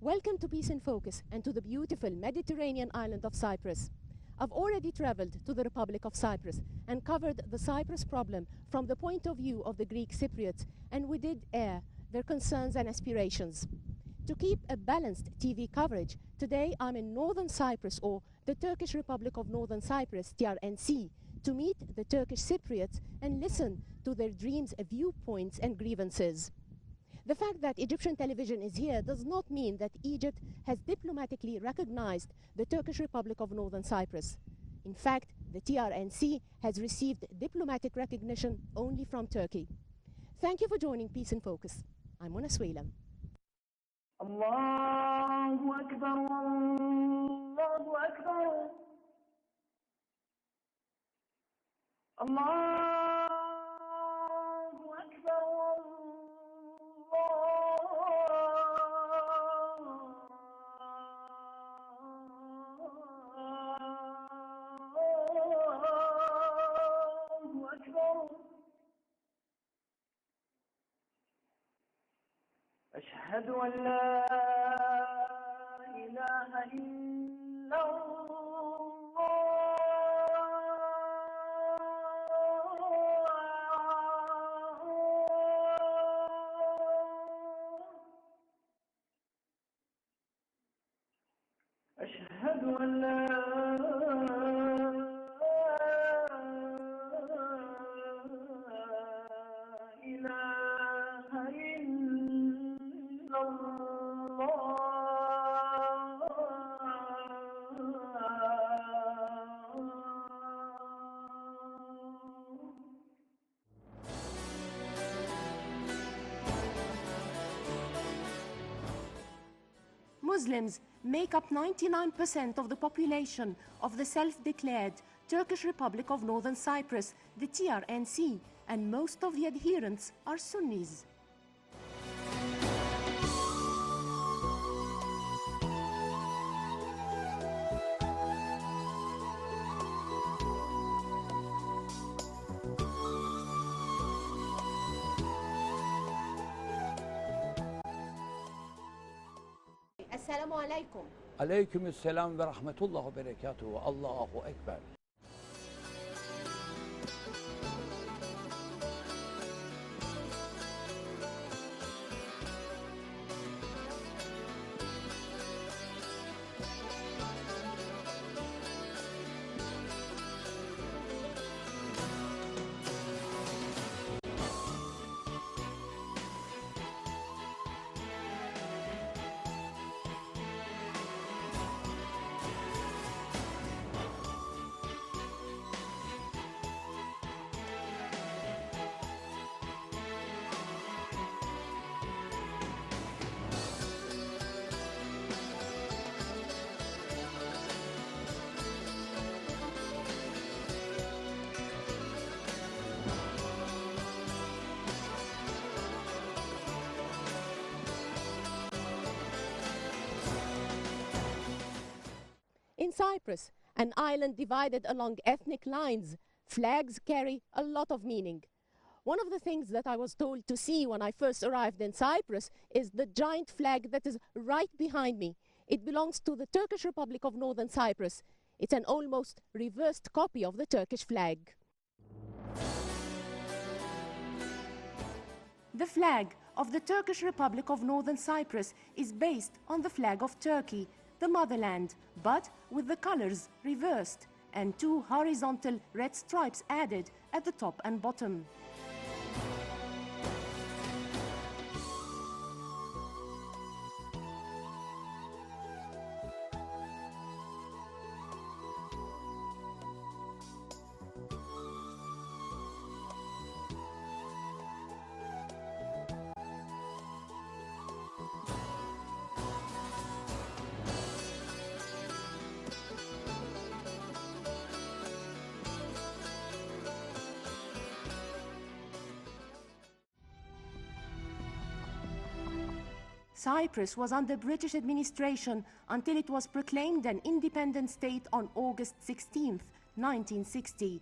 Welcome to Peace in Focus and to the beautiful Mediterranean island of Cyprus. I've already traveled to the Republic of Cyprus and covered the Cyprus problem from the point of view of the Greek Cypriots, and we did air their concerns and aspirations. To keep a balanced TV coverage, today I'm in Northern Cyprus, or the Turkish Republic of Northern Cyprus, TRNC, to meet the Turkish Cypriots and listen to their dreams, viewpoints and grievances. The fact that Egyptian television is here does not mean that Egypt has diplomatically recognized the Turkish Republic of Northern Cyprus. In fact, the TRNC has received diplomatic recognition only from Turkey. Thank you for joining Peace in Focus. I'm Mona Swaylam. Allahu Akbar, Allahu Akbar, Allahu Akbar, Allahu Akbar. أشهد أن لا إله إلا الله أشهد أن لا إله إلا الله Muslims make up 99% of the population of the self-declared Turkish Republic of Northern Cyprus, the TRNC, and most of the adherents are Sunnis. Assalamu alaikum. Aleykümselam ve rahmetullah ve berekatuhu. Allahu Ekber. In Cyprus, an island divided along ethnic lines, flags carry a lot of meaning. One of the things that I was told to see when I first arrived in Cyprus is the giant flag that is right behind me. It belongs to the Turkish Republic of Northern Cyprus. It's an almost reversed copy of the Turkish flag. The flag of the Turkish Republic of Northern Cyprus is based on the flag of Turkey, the motherland, but with the colors reversed and two horizontal red stripes added at the top and bottom. Cyprus was under British administration until it was proclaimed an independent state on August 16, 1960.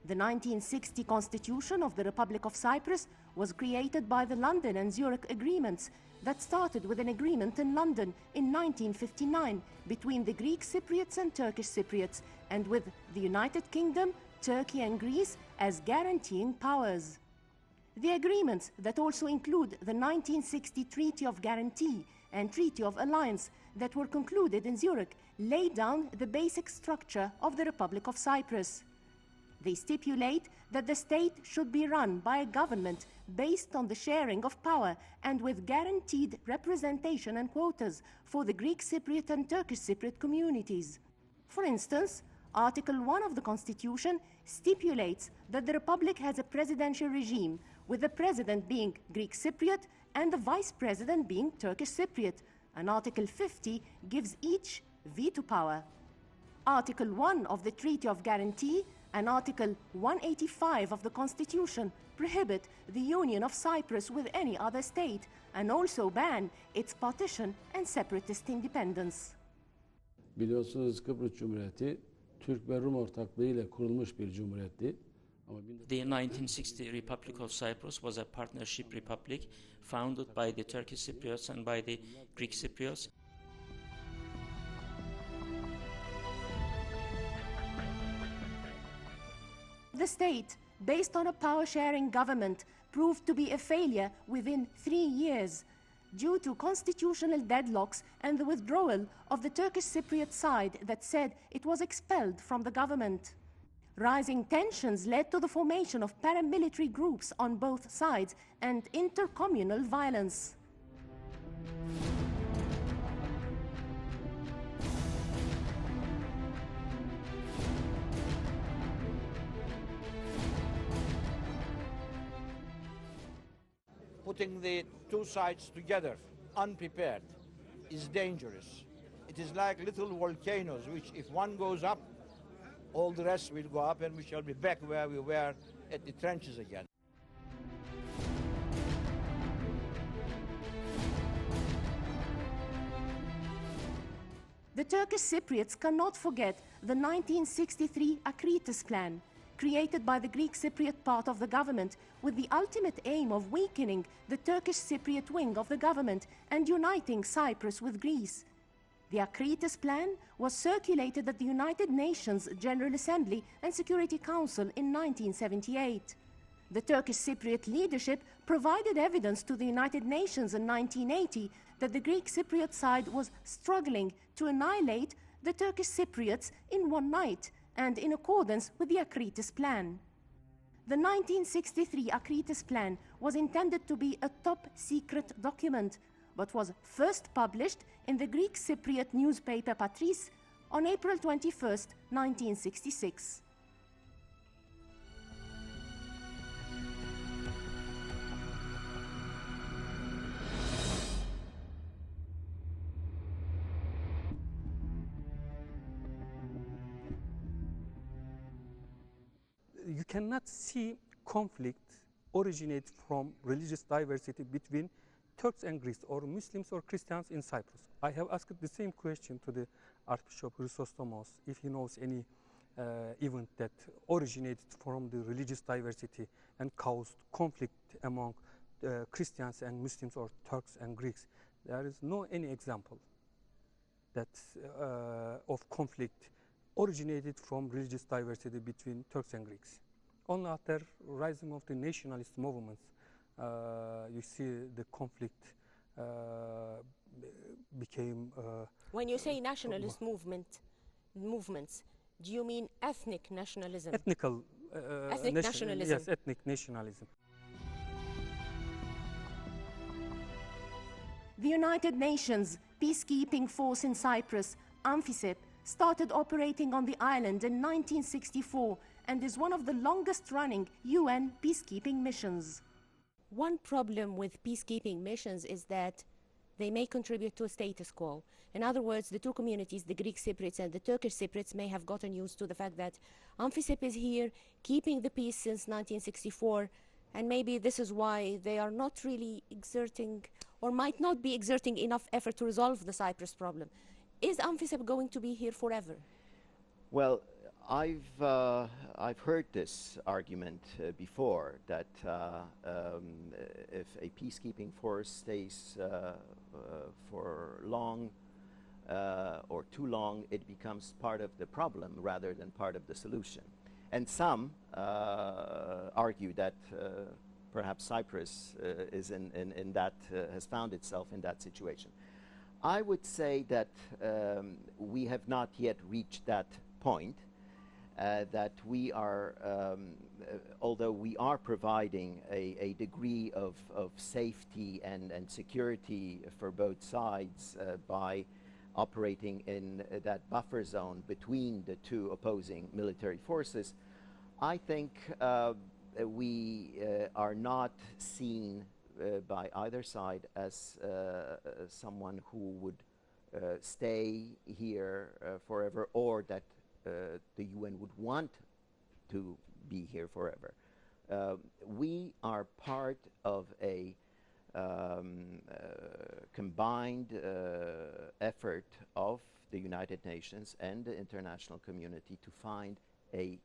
The 1960 Constitution of the Republic of Cyprus was created by the London and Zurich agreements that started with an agreement in London in 1959 between the Greek Cypriots and Turkish Cypriots, and with the United Kingdom, Turkey and Greece as guaranteeing powers. The agreements that also include the 1960 Treaty of Guarantee and Treaty of Alliance that were concluded in Zurich lay down the basic structure of the Republic of Cyprus. They stipulate that the state should be run by a government based on the sharing of power and with guaranteed representation and quotas for the Greek Cypriot and Turkish Cypriot communities. For instance, Article 1 of the Constitution stipulates that the Republic has a presidential regime, with the president being Greek Cypriot and the vice president being Turkish Cypriot, and Article 50 gives each veto power. Article 1 of the Treaty of Guarantee and Article 185 of the Constitution prohibit the union of Cyprus with any other state and also ban its partition and separatist independence. Biliyorsunuz Kıbrıs Cumhuriyeti Türk ve Rum ortaklığıyla kurulmuş bir cumhuriyetti. The 1960 Republic of Cyprus was a partnership republic founded by the Turkish Cypriots and by the Greek Cypriots. The state, based on a power-sharing government, proved to be a failure within 3 years due to constitutional deadlocks and the withdrawal of the Turkish Cypriot side that said it was expelled from the government. Rising tensions led to the formation of paramilitary groups on both sides and intercommunal violence. Putting the two sides together, unprepared, is dangerous. It is like little volcanoes, which if one goes up, all the rest will go up and we shall be back where we were at the trenches again. The Turkish Cypriots cannot forget the 1963 Akritis Plan, created by the Greek Cypriot part of the government with the ultimate aim of weakening the Turkish Cypriot wing of the government and uniting Cyprus with Greece. The Akritis Plan was circulated at the United Nations General Assembly and Security Council in 1978. The Turkish Cypriot leadership provided evidence to the United Nations in 1980 that the Greek Cypriot side was struggling to annihilate the Turkish Cypriots in one night and in accordance with the Akritis Plan. The 1963 Akritis Plan was intended to be a top-secret document, but was first published in the Greek Cypriot newspaper Patris on April 21, 1966. You cannot see conflict originate from religious diversity between Turks and Greeks, or Muslims or Christians in Cyprus. I have asked the same question to the Archbishop Chrysostomos, if he knows any event that originated from the religious diversity and caused conflict among Christians and Muslims or Turks and Greeks. There is no any example that of conflict originated from religious diversity between Turks and Greeks. Only after rising of the nationalist movements, you see the conflict became. When you say nationalist movements, do you mean ethnic nationalism? Ethnic nationalism. Yes, ethnic nationalism. The United Nations peacekeeping force in Cyprus, Amphicep, started operating on the island in 1964 and is one of the longest-running UN peacekeeping missions. One problem with peacekeeping missions is that they may contribute to a status quo. In other words, the two communities, the Greek Cypriots and the Turkish Cypriots, may have gotten used to the fact that Amphicep is here, keeping the peace since 1964, and maybe this is why they are not really exerting, or might not be exerting enough effort to resolve the Cyprus problem. Is Amphicep going to be here forever? Well, I've heard this argument before that if a peacekeeping force stays for long or too long, it becomes part of the problem rather than part of the solution. And some argue that perhaps Cyprus is in that has found itself in that situation. I would say that we have not yet reached that point. That we are, although we are providing a degree of safety and security for both sides by operating in that buffer zone between the two opposing military forces, I think we are not seen by either side as someone who would stay here forever, or that the UN would want to be here forever. We are part of a combined effort of the United Nations and the international community to find a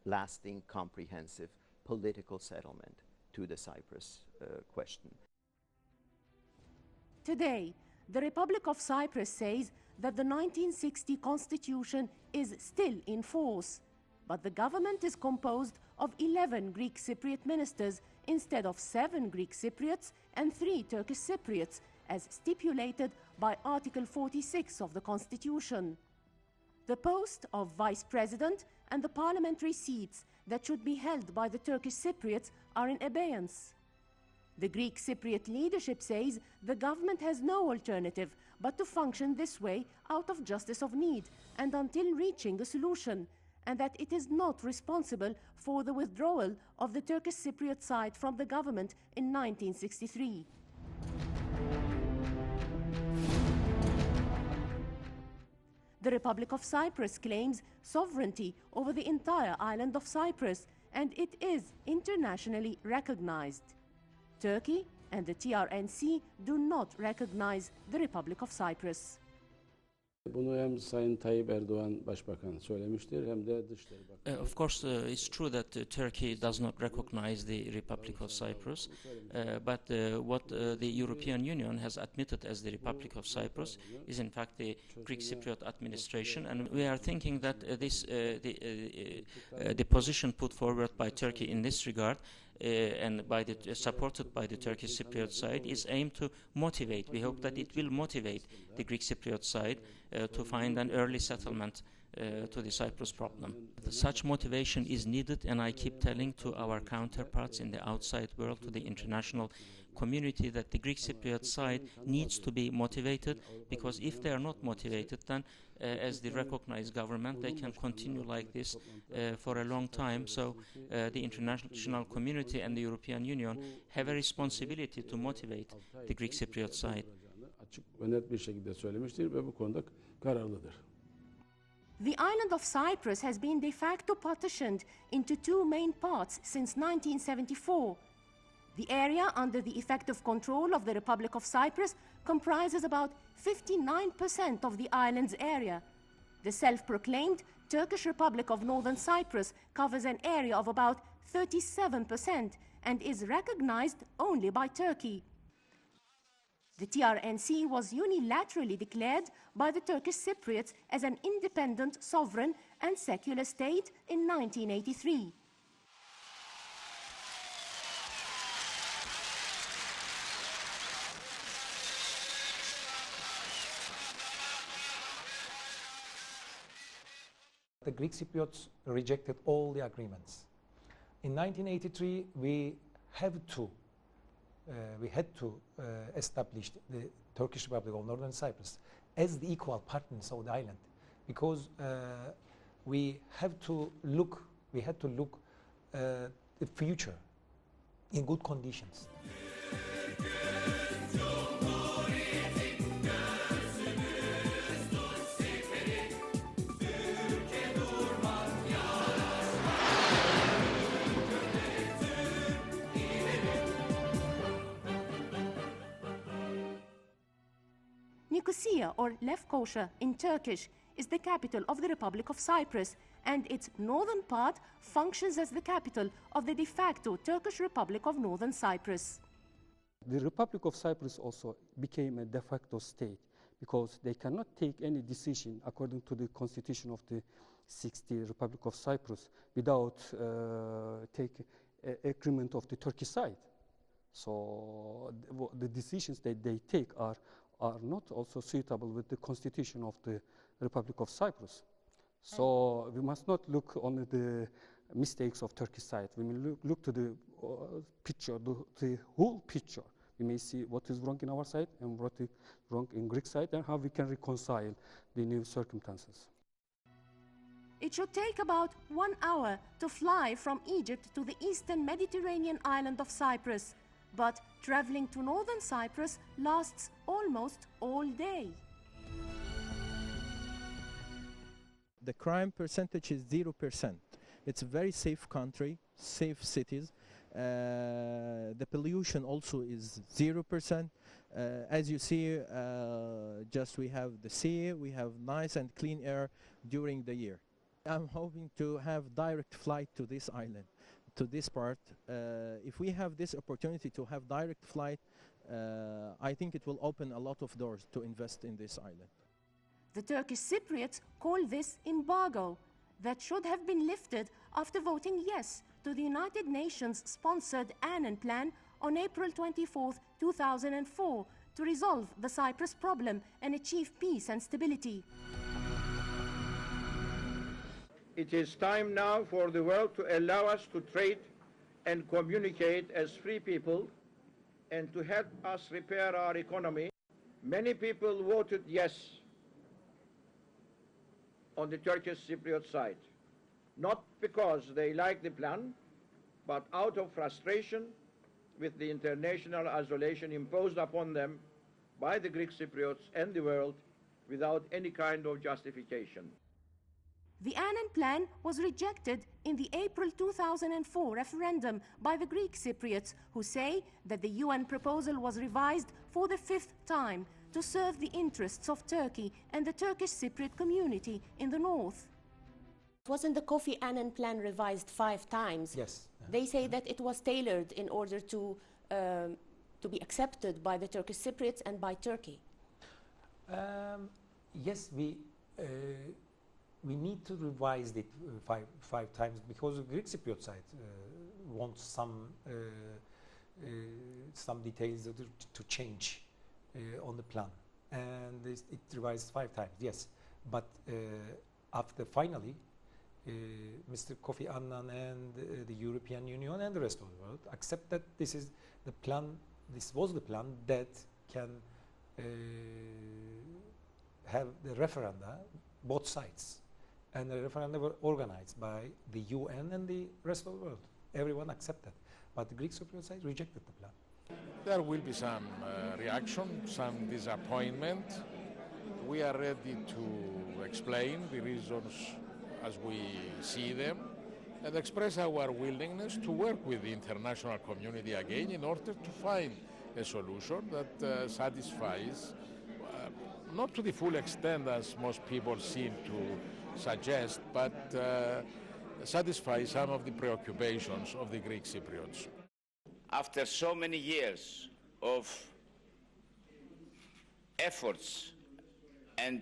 lasting, comprehensive political settlement to the Cyprus question. Today, the Republic of Cyprus says that the 1960 constitution is still in force, but the government is composed of 11 Greek Cypriot ministers instead of 7 Greek Cypriots and 3 Turkish Cypriots, as stipulated by Article 46 of the Constitution. The post of Vice President and the parliamentary seats that should be held by the Turkish Cypriots are in abeyance. The Greek Cypriot leadership says the government has no alternative but to function this way out of justice of need and until reaching a solution, and that it is not responsible for the withdrawal of the Turkish Cypriot side from the government in 1963. The Republic of Cyprus claims sovereignty over the entire island of Cyprus, and it is internationally recognized. Turkey and the TRNC do not recognize the Republic of Cyprus. Bunu hem Sayın Tayyip Erdoğan Başbakan söylemiştir hem de Dışişleri Bakanı. Of course, it's true that Turkey does not recognize the Republic of Cyprus, but what the European Union has admitted as the Republic of Cyprus is in fact the Greek Cypriot administration, and we are thinking that the position put forward by Turkey in this regard and supported by the Turkish Cypriot side is aimed to motivate. We hope that it will motivate the Greek Cypriot side to find an early settlement to the Cyprus problem. Such motivation is needed, and I keep telling to our counterparts in the outside world, to the international community, that the Greek Cypriot side needs to be motivated, because if they are not motivated, then as the recognized government, they can continue like this for a long time. So the international community and the European Union have a responsibility to motivate the Greek Cypriot side. Açık ve net bir şekilde söylemiştir ve bu konuda kararlıdır. The island of Cyprus has been de facto partitioned into 2 main parts since 1974. The area under the effective control of the Republic of Cyprus comprises about 59% of the island's area. The self-proclaimed Turkish Republic of Northern Cyprus covers an area of about 37% and is recognized only by Turkey. The TRNC was unilaterally declared by the Turkish Cypriots as an independent, sovereign and secular state in 1983. The Greek Cypriots rejected all the agreements. In 1983, we had to establish the Turkish Republic of Northern Cyprus as the equal partners of the island, because we had to look the future in good conditions. Nicosia, or Lefkoşa in Turkish, is the capital of the Republic of Cyprus, and its northern part functions as the capital of the de facto Turkish Republic of Northern Cyprus. The Republic of Cyprus also became a de facto state because they cannot take any decision according to the constitution of the 60th Republic of Cyprus without taking agreement of the Turkish side. So the decisions that they take are not also suitable with the constitution of the Republic of Cyprus. So we must not look on the mistakes of Turkish side. We may look to the picture, the whole picture. We may see what is wrong in our side and what is wrong in Greek side and how we can reconcile the new circumstances. It should take about 1 hour to fly from Egypt to the eastern Mediterranean island of Cyprus, but traveling to northern Cyprus lasts almost all day. The crime percentage is 0%. It's a very safe country, safe cities. The pollution also is 0%. As you see, just we have the sea, we have nice and clean air during the year. I'm hoping to have direct flight to this island, to this part. If we have this opportunity to have direct flight, I think it will open a lot of doors to invest in this island. The Turkish Cypriots call this embargo that should have been lifted after voting yes to the United Nations-sponsored Annan Plan on April 24, 2004 to resolve the Cyprus problem and achieve peace and stability. It is time now for the world to allow us to trade and communicate as free people and to help us repair our economy. Many people voted yes on the Turkish Cypriot side, not because they like the plan, but out of frustration with the international isolation imposed upon them by the Greek Cypriots and the world without any kind of justification. The Annan Plan was rejected in the April 2004 referendum by the Greek Cypriots, who say that the UN proposal was revised for the 5th time to serve the interests of Turkey and the Turkish Cypriot community in the north. Wasn't the Kofi Annan Plan revised 5 times? Yes. They say that it was tailored in order to be accepted by the Turkish Cypriots and by Turkey. Yes, we need to revise it five times because the Greek Cypriot side wants some details to change on the plan, and it revised 5 times. Yes, but after finally, Mr. Kofi Annan and the European Union and the rest of the world accept that this is the plan. This was the plan that can have the referenda, both sides. And the referenda were organized by the UN and the rest of the world. Everyone accepted. But the Greek Cypriot side rejected the plan. There will be some reaction, some disappointment. We are ready to explain the reasons as we see them and express our willingness to work with the international community again in order to find a solution that satisfies, not to the full extent as most people seem to suggest, but satisfy some of the preoccupations of the Greek Cypriots. After so many years of efforts and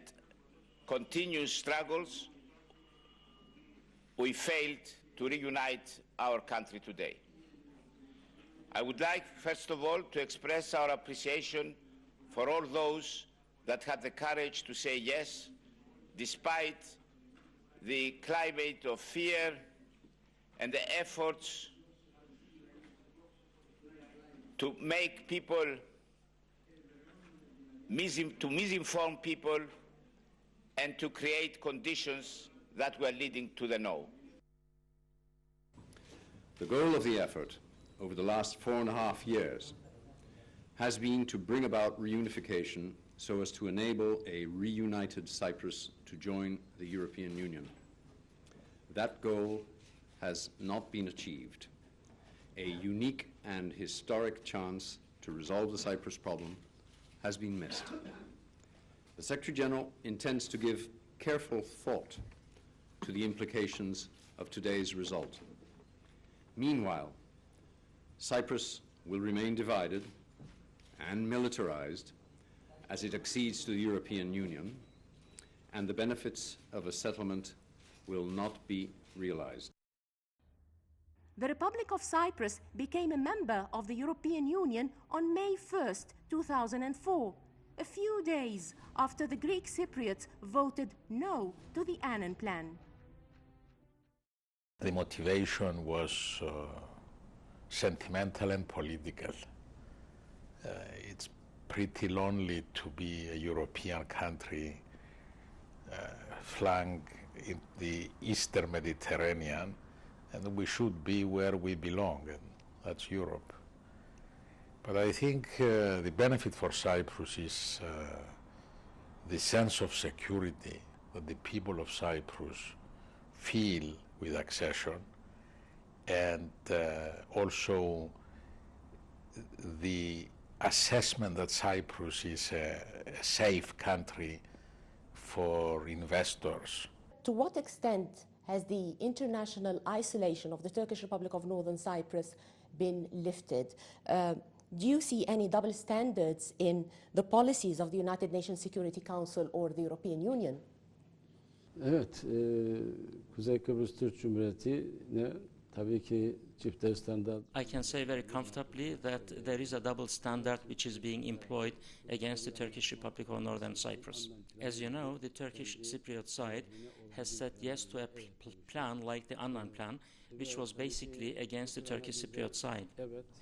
continuous struggles, we failed to reunite our country today. I would like, first of all, to express our appreciation for all those that had the courage to say yes, despite the climate of fear and the efforts to make people, to misinform people and to create conditions that were leading to the no. The goal of the effort over the last 4.5 years has been to bring about reunification so as to enable a reunited Cyprus to join the European Union. That goal has not been achieved. A unique and historic chance to resolve the Cyprus problem has been missed. The Secretary General intends to give careful thought to the implications of today's result. Meanwhile, Cyprus will remain divided and militarized as it accedes to the European Union, and the benefits of a settlement will not be realized. The Republic of Cyprus became a member of the European Union on May 1st, 2004, a few days after the Greek Cypriots voted no to the Annan Plan. The motivation was sentimental and political. It's pretty lonely to be a European country flanked in the Eastern Mediterranean, and we should be where we belong, and that's Europe. But I think the benefit for Cyprus is the sense of security that the people of Cyprus feel with accession, and also the assessment that Cyprus is a safe country for investors. To what extent has the international isolation of the Turkish Republic of Northern Cyprus been lifted? Do you see any double standards in the policies of the United Nations Security Council or the European Union? Evet, Kuzey Kıbrıs Türk Cumhuriyeti'ne tabii ki çifte standart. I can say very comfortably that there is a double standard which is being employed against the Turkish Republic of Northern Cyprus. As you know, the Turkish Cypriot side has said yes to a plan like the Annan Plan, which was basically against the Turkish Cypriot side.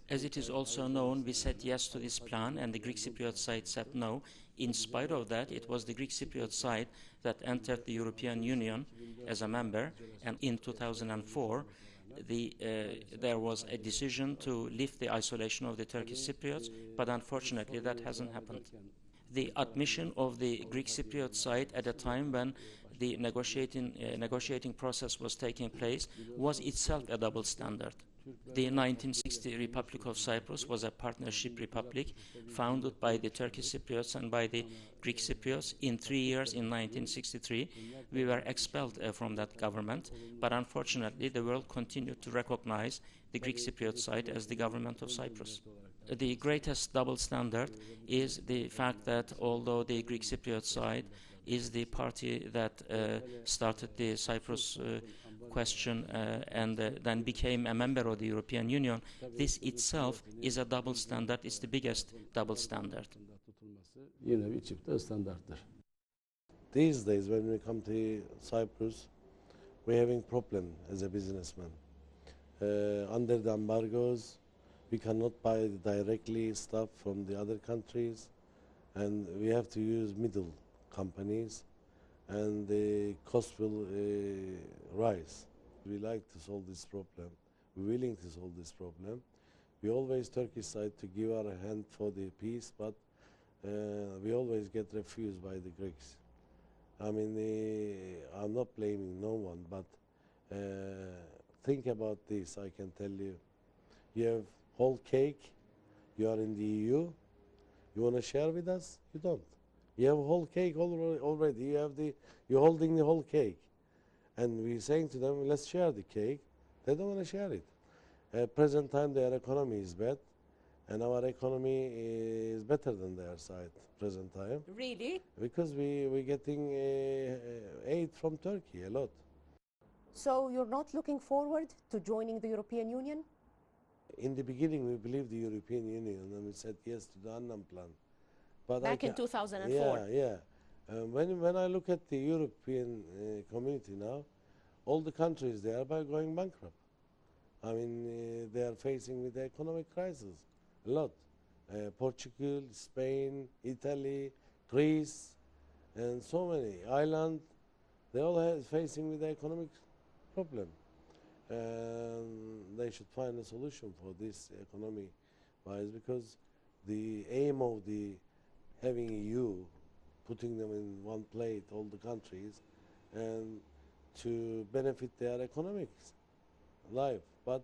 As it is also known, we said yes to this plan and the Greek Cypriot side said no. In spite of that, it was the Greek Cypriot side that entered the European Union as a member, and in 2004 there was a decision to lift the isolation of the Turkish Cypriots, but unfortunately that hasn't happened. The admission of the Greek Cypriot side at a time when the negotiating process was taking place was itself a double standard. The 1960 Republic of Cyprus was a partnership republic founded by the Turkish Cypriots and by the Greek Cypriots. In 3 years, in 1963, we were expelled from that government, but unfortunately the world continued to recognize the Greek Cypriot side as the government of Cyprus. The greatest double standard is the fact that although the Greek Cypriot side is the party that started the Cyprus question and then became a member of the European Union, this itself is a double standard. It's the biggest double standard. Yine bir çifte standarttır. These days, when we come to Cyprus, we're having problem as a businessman. Under the embargoes, we cannot buy directly stuff from the other countries, and we have to use middle companies, and the cost will rise. We like to solve this problem. We're willing to solve this problem. We always Turkish side to give our hand for the peace, but we always get refused by the Greeks. I mean, I'm not blaming no one, but think about this. I can tell you, you have whole cake. You are in the EU. You want to share with us? You don't. You have a whole cake already. You're holding the whole cake. And we're saying to them, let's share the cake. They don't want to share it. At present time, their economy is bad, and our economy is better than their side present time. Really? Because we're getting aid from Turkey a lot. So you're not looking forward to joining the European Union? In the beginning, we believed the European Union, and we said yes to the Annan Plan. But Back in 2004? Yeah. When I look at the European community now, all the countries there are going bankrupt. I mean, they are facing with the economic crisis a lot. Portugal, Spain, Italy, Greece, and so many islands, they all facing with the economic problem. They should find a solution for this economy-wise, because the aim of the having EU, putting them in one plate, all the countries, and to benefit their economic life. But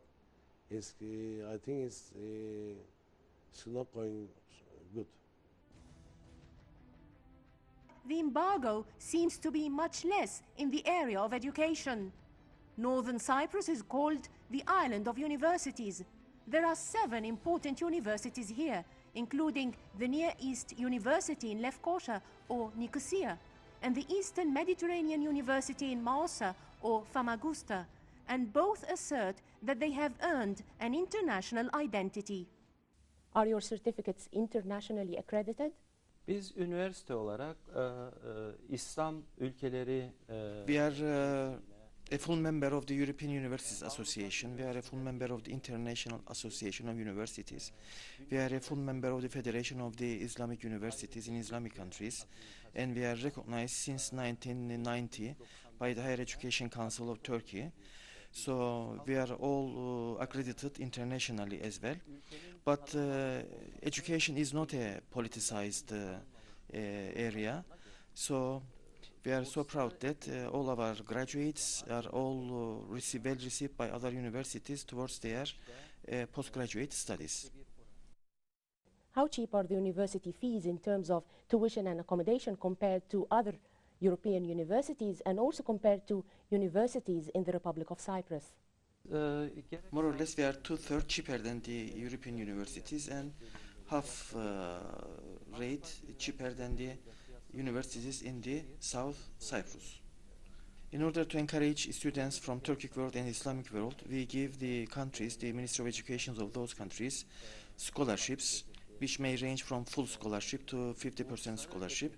I think it's not going good. the embargo seems to be much less in the area of education. Northern Cyprus is called the island of universities. There are 7 important universities here, including the Near East University in Lefkoşa or Nicosia, and the Eastern Mediterranean University in Mausa or Famagusta, and both assert that they have earned an international identity. Are your certificates internationally accredited? Biz üniversite olarak İslam ülkeleri We are a full member of the European Universities Association. We are a full member of the International Association of Universities. We are a full member of the Federation of the Islamic Universities in Islamic countries. And we are recognized since 1990 by the Higher Education Council of Turkey. So we are all accredited internationally as well. But education is not a politicized area. So we are so proud that all of our graduates are all well received by other universities towards their postgraduate studies. How cheap are the university fees in terms of tuition and accommodation compared to other European universities and also compared to universities in the Republic of Cyprus? More or less we are 2/3 cheaper than the European universities and half rate cheaper than the universities in the South Cyprus. In order to encourage students from Turkic world and Islamic world, we give the countries, the Ministry of Education of those countries, scholarships, which may range from full scholarship to 50% scholarship.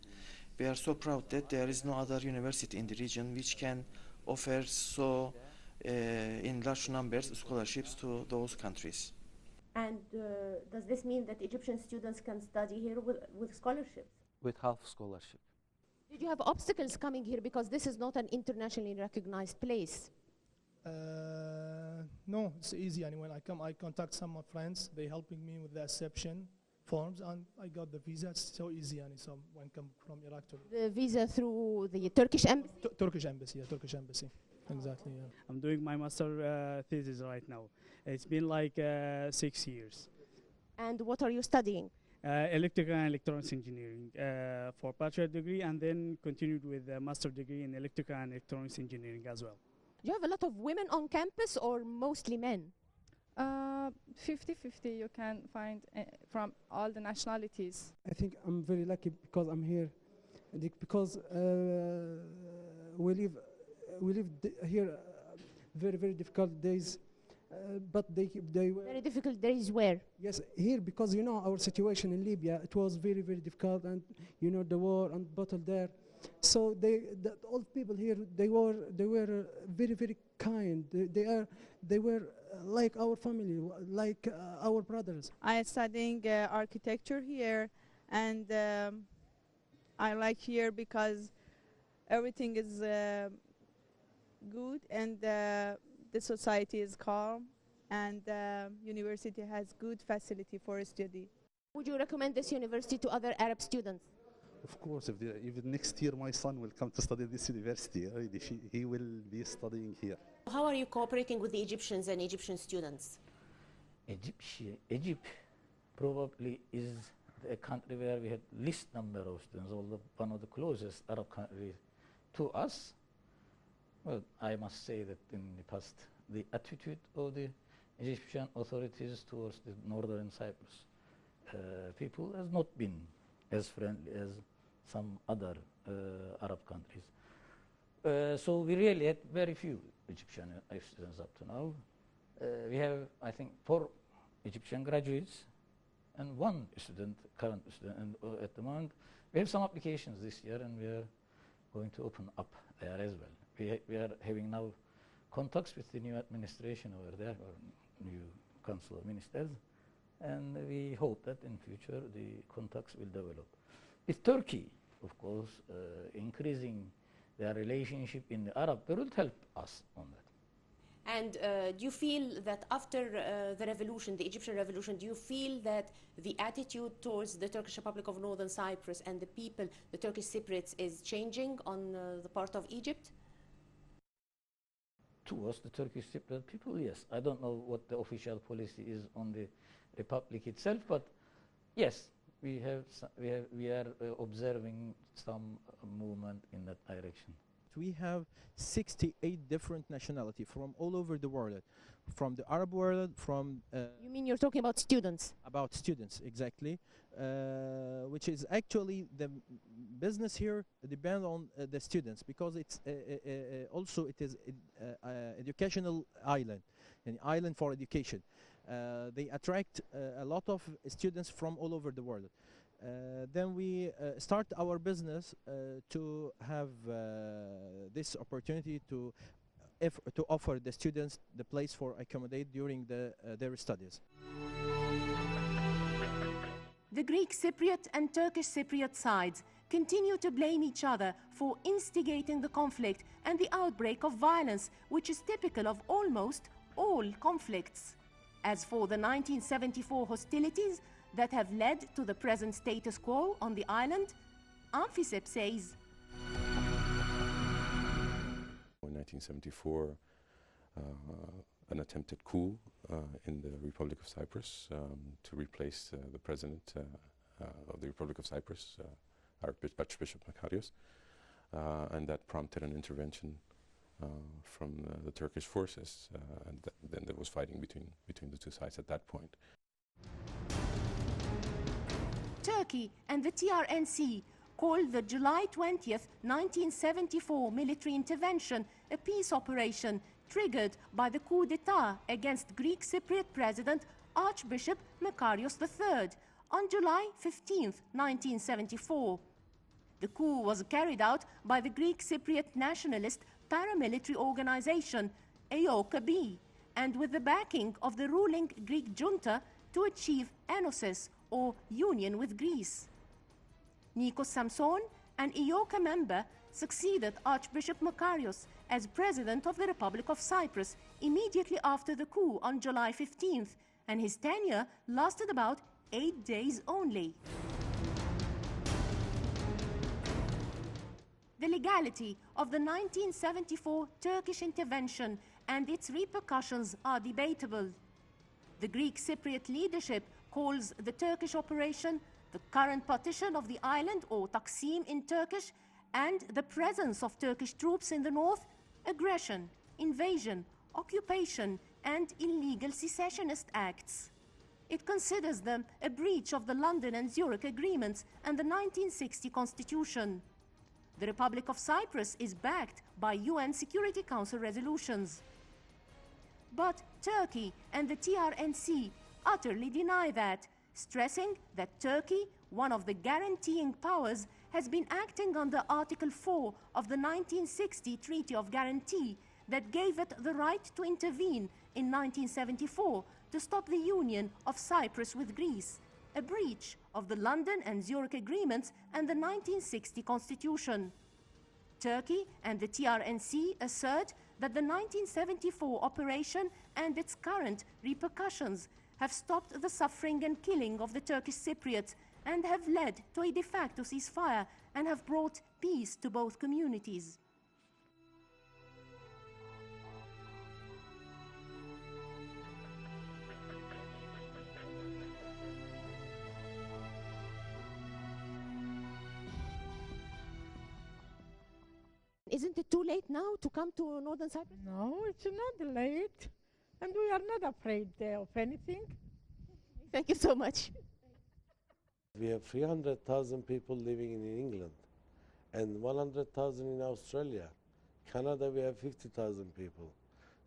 We are so proud that there is no other university in the region which can offer so in large numbers scholarships to those countries. And does this mean that Egyptian students can study here with scholarships? With half scholarship. Did you have obstacles coming here because this is not an internationally recognized place? No, it's easy. And when I come, I contact some of my friends. They helping me with the acceptance forms, and I got the visa. It's so easy, and so when come from Iraq to the visa through the Turkish embassy. Turkish embassy, yeah, Turkish embassy, exactly. Yeah. I'm doing my master thesis right now. It's been like 6 years. And what are you studying? Electrical and electronics engineering for bachelor degree, and then continued with a master degree in electrical and electronics engineering as well. Do you have a lot of women on campus or mostly men? 50-50 you can find from all the nationalities. I think I'm very lucky because I'm here, because we live here very difficult days. But they were very difficult days where? Yes, here, because you know our situation in Libya, it was very difficult, and you know the war and battle there. So the old people here, they were very kind. They were like our family, like our brothers. I am studying architecture here, and I like here because everything is good, and the society is calm, and the university has good facility for study. Would you recommend this university to other Arab students? Of course, if next year my son will come to study this university, he will be studying here. How are you cooperating with the Egyptians and Egyptian students? Egypt probably is the country where we had least number of students, although one of the closest Arab countries to us. Well, I must say that in the past, the attitude of the Egyptian authorities towards the northern Cyprus people has not been as friendly as some other Arab countries. So we really had very few Egyptian students up to now. We have, I think, 4 Egyptian graduates and 1 student, current student, and at the moment we have some applications this year, and we are going to open up there as well. We are having now contacts with the new administration over there, or new council of ministers, and we hope that in future the contacts will develop. With Turkey, of course, increasing their relationship in the Arab world help us on that. And do you feel that after the revolution, the Egyptian revolution, do you feel that the attitude towards the Turkish Republic of Northern Cyprus and the people, the Turkish Cypriots, is changing on the part of Egypt? Towards the Turkish Cypriot people, yes. I don't know what the official policy is on the republic itself, but yes, we are observing some movement in that direction. We have 68 different nationalities from all over the world, from the Arab world, from You mean you're talking about students? about students, exactly, which is actually the business here depend on the students, because it's also it is educational island, an island for education. They attract a lot of students from all over the world. Then we start our business to have this opportunity to offer the students the place for accommodate during their studies. The Greek Cypriot and Turkish Cypriot sides continue to blame each other for instigating the conflict and the outbreak of violence, which is typical of almost all conflicts. As for the 1974 hostilities that have led to the present status quo on the island, Amphicep says, in 1974, an attempted coup in the Republic of Cyprus to replace the president of the Republic of Cyprus, Archbishop Makarios, and that prompted an intervention from the Turkish forces, and then there was fighting between the two sides at that point. Turkey and the TRNC called the July 20th, 1974 military intervention a peace operation triggered by the coup d'etat against Greek Cypriot President Archbishop Makarios III on July 15th, 1974. The coup was carried out by the Greek Cypriot nationalist paramilitary organization AOKB, and with the backing of the ruling Greek junta to achieve enosis, or union with Greece. Nikos Samson, an EOKA member, succeeded Archbishop Makarios as President of the Republic of Cyprus immediately after the coup on July 15th, and his tenure lasted about 8 days only. The legality of the 1974 Turkish intervention and its repercussions are debatable. The Greek Cypriot leadership calls the Turkish operation the current partition of the island, or Taksim in Turkish, and the presence of Turkish troops in the north, aggression, invasion, occupation, and illegal secessionist acts. It considers them a breach of the London and Zurich agreements and the 1960 constitution. The Republic of Cyprus is backed by UN Security Council resolutions. But Turkey and the TRNC utterly deny that, stressing that Turkey, one of the guaranteeing powers, has been acting under Article 4 of the 1960 Treaty of Guarantee that gave it the right to intervene in 1974 to stop the union of Cyprus with Greece, a breach of the London and Zurich agreements and the 1960 constitution. Turkey and the TRNC assert that the 1974 operation and its current repercussions have stopped the suffering and killing of the Turkish Cypriots and have led to a de facto ceasefire and have brought peace to both communities. Isn't it too late now to come to Northern Cyprus? No, it's not late, and we are not afraid of anything. Thank you so much. We have 300,000 people living in England and 100,000 in Australia. Canada, we have 50,000 people.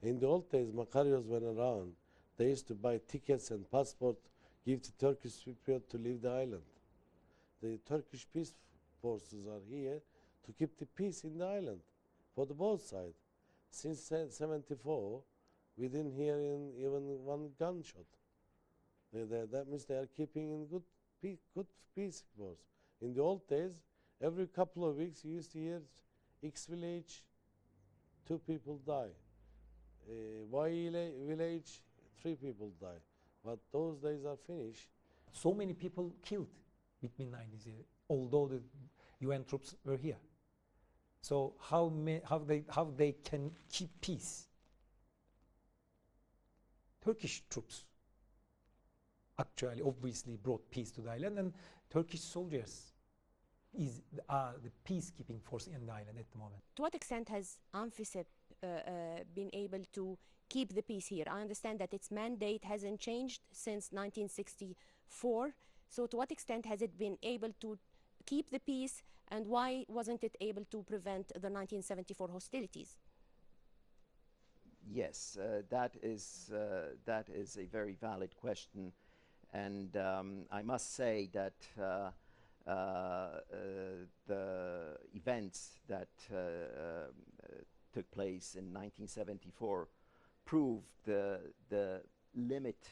In the old days, Makarios went around. They used to buy tickets and passport, give to Turkish Cypriot to leave the island. The Turkish peace forces are here to keep the peace in the island for the both sides. Since 74, we didn't hear even one gunshot. That means they are keeping in good peace force. In the old days, every couple of weeks you used to hear X village, 2 people die. Y village, 3 people die. But those days are finished. So many people killed between 90s, although the UN troops were here. So how they can keep peace? Turkish troops actually obviously brought peace to the island, and Turkish soldiers are the peacekeeping force in the island at the moment. To what extent has ANFICEP been able to keep the peace here? I understand that its mandate hasn't changed since 1964. So to what extent has it been able to keep the peace, and why wasn't it able to prevent the 1974 hostilities? Yes, that is a very valid question, and I must say that the events that took place in 1974 proved the limit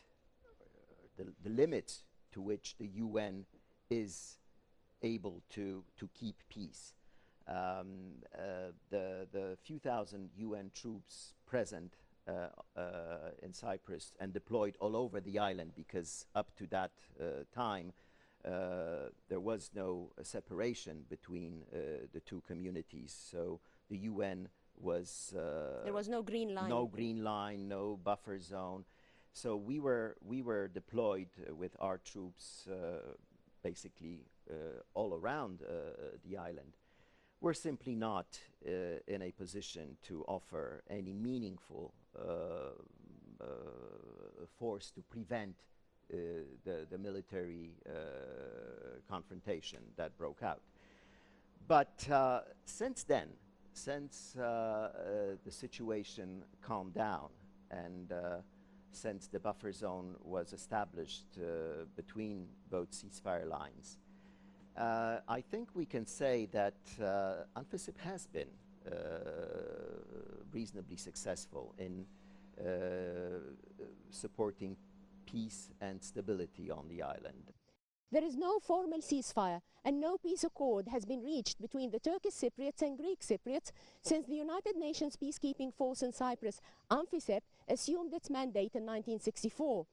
to which the UN is able to keep peace. The few thousand UN troops present in Cyprus and deployed all over the island, because up to that time there was no separation between the two communities. So the UN was there was no green line. No green line, no buffer zone. So we were deployed with our troops basically all around the island. We're simply not in a position to offer any meaningful force to prevent the military confrontation that broke out. But since then, since the situation calmed down and since the buffer zone was established between both ceasefire lines, I think we can say that ANFICEP has been reasonably successful in supporting peace and stability on the island. There is no formal ceasefire and no peace accord has been reached between the Turkish Cypriots and Greek Cypriots since the United Nations peacekeeping force in Cyprus, ANFICEP, assumed its mandate in 1964.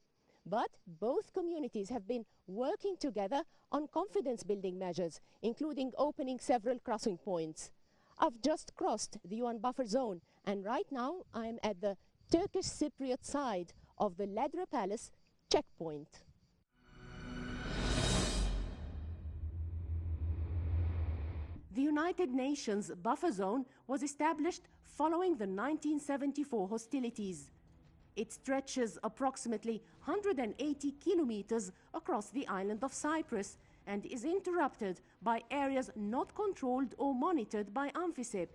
But both communities have been working together on confidence-building measures, including opening several crossing points. I've just crossed the UN buffer zone, and right now I'm at the Turkish Cypriot side of the Ledra Palace checkpoint. The United Nations buffer zone was established following the 1974 hostilities. It stretches approximately 180 kilometers across the island of Cyprus and is interrupted by areas not controlled or monitored by ANFICEP.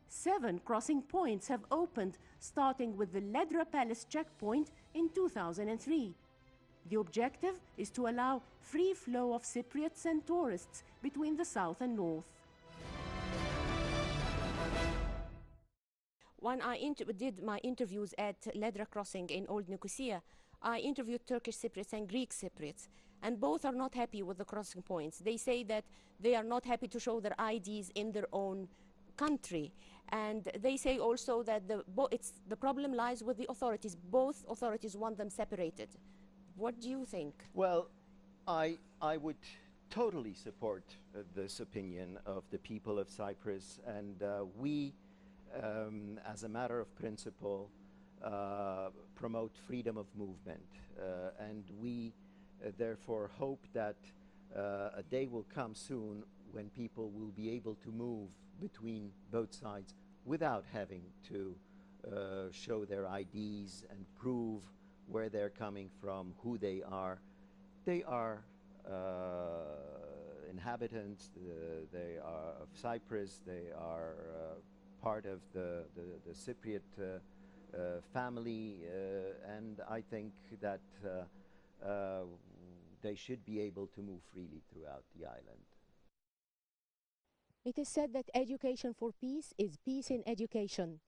7 crossing points have opened, starting with the Ledra Palace checkpoint in 2003. The objective is to allow free flow of Cypriots and tourists between the south and north. When I did my interviews at Ledra Crossing in Old Nicosia, I interviewed Turkish Cypriots and Greek Cypriots, and both are not happy with the crossing points. They say that they are not happy to show their IDs in their own country. And they say also that the problem lies with the authorities. Both authorities want them separated. What do you think? Well, I would totally support this opinion of the people of Cyprus, and we, as a matter of principle, promote freedom of movement, and we therefore hope that a day will come soon when people will be able to move between both sides without having to show their IDs and prove where they're coming from, who they are. They are inhabitants, they are of Cyprus, they are part of the Cypriot family, and I think that they should be able to move freely throughout the island. It is said that education for peace is peace in education.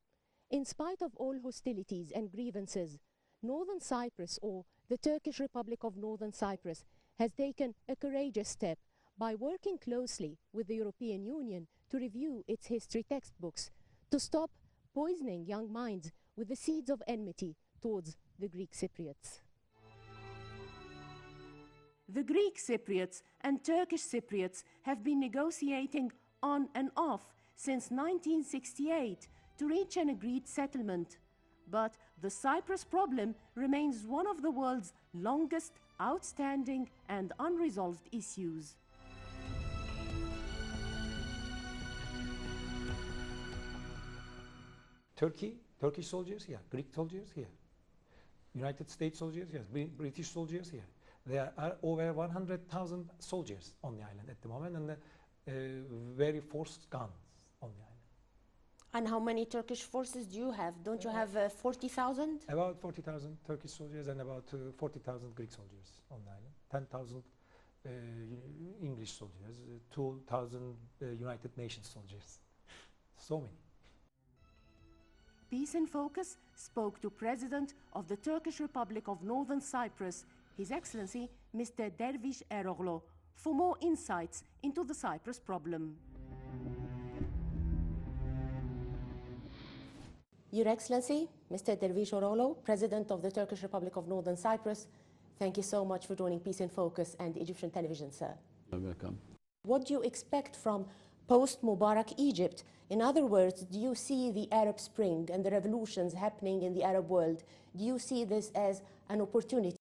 In spite of all hostilities and grievances, Northern Cyprus, or the Turkish Republic of Northern Cyprus, has taken a courageous step by working closely with the European Union to review its history textbooks, to stop poisoning young minds with the seeds of enmity towards the Greek Cypriots. The Greek Cypriots and Turkish Cypriots have been negotiating on and off since 1968 to reach an agreed settlement. But the Cyprus problem remains one of the world's longest, outstanding and unresolved issues. Turkish soldiers here, Greek soldiers here, United States soldiers here, British soldiers here. There are over 100,000 soldiers on the island at the moment, and very forced guns on the island. And how many Turkish forces do you have? Don't you have 40,000? About 40,000 Turkish soldiers and about 40,000 Greek soldiers on the island. 10,000 English soldiers, 2,000 United Nations soldiers. So many. Peace in Focus spoke to President of the Turkish Republic of Northern Cyprus, His Excellency Mr. Dervish Eroglu, for more insights into the Cyprus problem. Your Excellency, Mr. Dervish Eroglu, President of the Turkish Republic of Northern Cyprus, thank you so much for joining Peace in Focus and Egyptian television, sir. You're welcome. What do you expect from post-Mubarak Egypt? In other words, do you see the Arab Spring and the revolutions happening in the Arab world? Do you see this as an opportunity